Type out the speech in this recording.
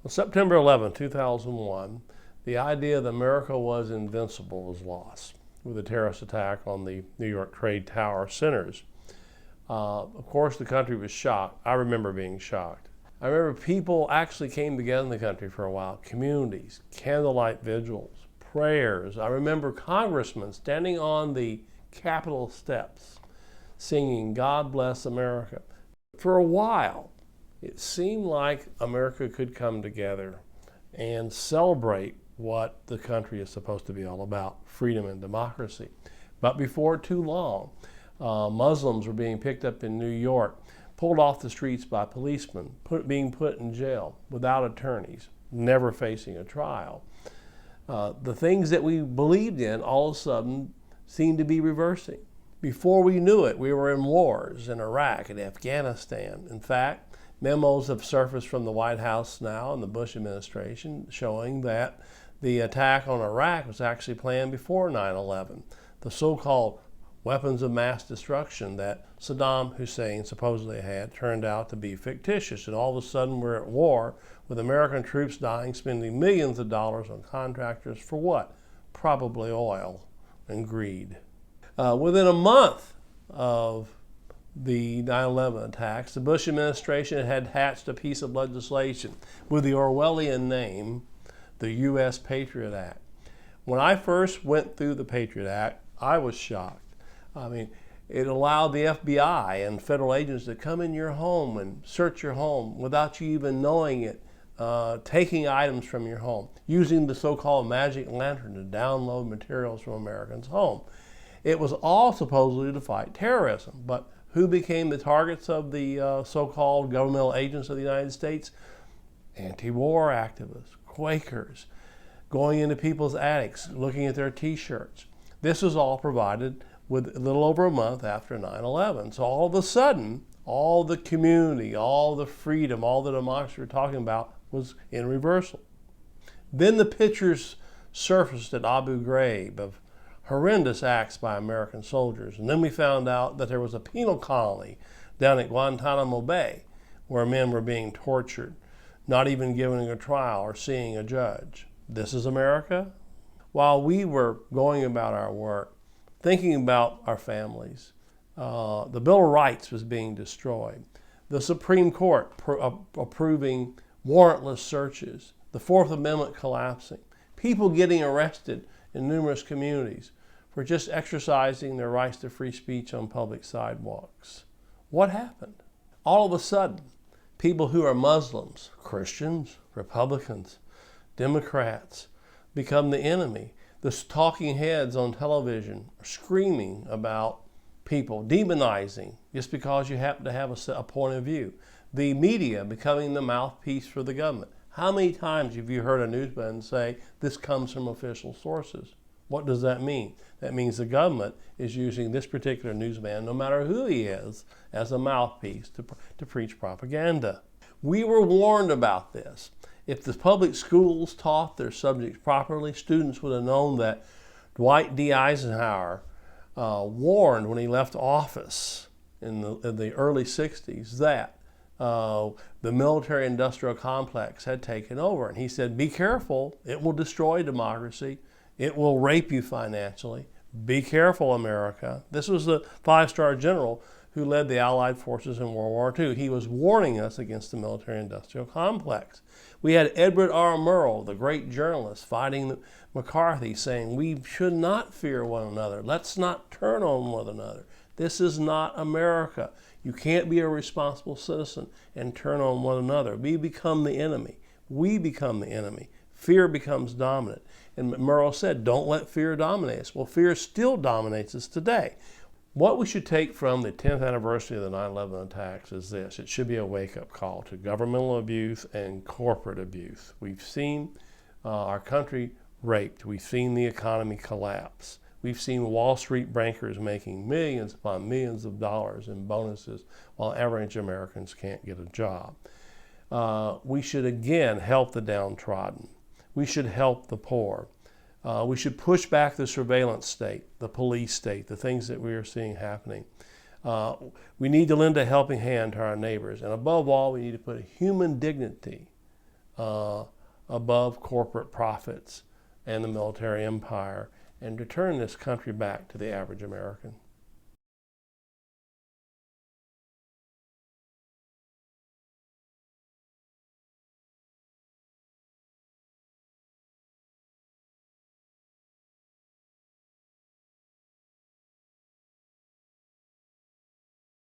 On September 11, 2001, the idea that America was invincible was lost with a terrorist attack on the New York Trade Tower Centers. Of course, the country was shocked. I remember being shocked. I remember people actually came together in the country for a while, communities, candlelight vigils, prayers. I remember congressmen standing on the Capitol steps singing, "God Bless America." For a while, it seemed like America could come together and celebrate what the country is supposed to be all about, freedom and democracy. But before too long, Muslims were being picked up in New York, pulled off the streets by policemen, being put in jail without attorneys, never facing a trial. The things that we believed in all of a sudden seemed to be reversing. Before we knew it, we were in wars in Iraq and Afghanistan. In fact, memos have surfaced from the White House now and the Bush administration showing that the attack on Iraq was actually planned before 9/11. The so-called weapons of mass destruction that Saddam Hussein supposedly had turned out to be fictitious. And all of a sudden we're at war with American troops dying, spending millions of dollars on contractors for what? Probably oil and greed. Within a month of the 9/11 attacks, the Bush administration had hatched a piece of legislation with the Orwellian name, the US Patriot Act. When I first went through the Patriot Act, I was shocked. I mean, it allowed the FBI and federal agents to come in your home and search your home without you even knowing it, taking items from your home, using the so-called magic lantern to download materials from Americans' home. It was all supposedly to fight terrorism, but who became the targets of the so-called governmental agents of the United States? Anti-war activists, Quakers, going into people's attics, looking at their t-shirts. This was all provided with a little over a month after 9/11. So all of a sudden, all the community, all the freedom, all the democracy we're talking about was in reversal. Then the pictures surfaced at Abu Ghraib of horrendous acts by American soldiers. And then we found out that there was a penal colony down at Guantanamo Bay where men were being tortured, not even given a trial or seeing a judge. This is America? While we were going about our work, thinking about our families, the Bill of Rights was being destroyed. The Supreme Court approving warrantless searches, the Fourth Amendment collapsing, people getting arrested in numerous communities for just exercising their rights to free speech on public sidewalks. What happened? All of a sudden, people who are Muslims, Christians, Republicans, Democrats, become the enemy. The talking heads on television are screaming about people, demonizing just because you happen to have a point of view. The media becoming the mouthpiece for the government. How many times have you heard a newsman say, this comes from official sources? What does that mean? That means the government is using this particular newsman, no matter who he is, as a mouthpiece to preach propaganda. We were warned about this. If the public schools taught their subjects properly, students would have known that Dwight D. Eisenhower warned when he left office in the early 60s that the military-industrial complex had taken over. And he said, be careful, it will destroy democracy. It will rape you financially. Be careful, America. This was the five-star general who led the Allied forces in World War II. He was warning us against the military-industrial complex. We had Edward R. Murrow, the great journalist, fighting McCarthy, saying, we should not fear one another. Let's not turn on one another. This is not America. You can't be a responsible citizen and turn on one another. We become the enemy. We become the enemy. Fear becomes dominant. And Murrow said, don't let fear dominate us. Well, fear still dominates us today. What we should take from the 10th anniversary of the 9/11 attacks is this. It should be a wake-up call to governmental abuse and corporate abuse. We've seen our country raped. We've seen the economy collapse. We've seen Wall Street bankers making millions upon millions of dollars in bonuses while average Americans can't get a job. We should again help the downtrodden. We should help the poor. We should push back the surveillance state, the police state, the things that we are seeing happening. We need to lend a helping hand to our neighbors. And above all, we need to put human dignity above corporate profits and the military empire, and to turn this country back to the average American.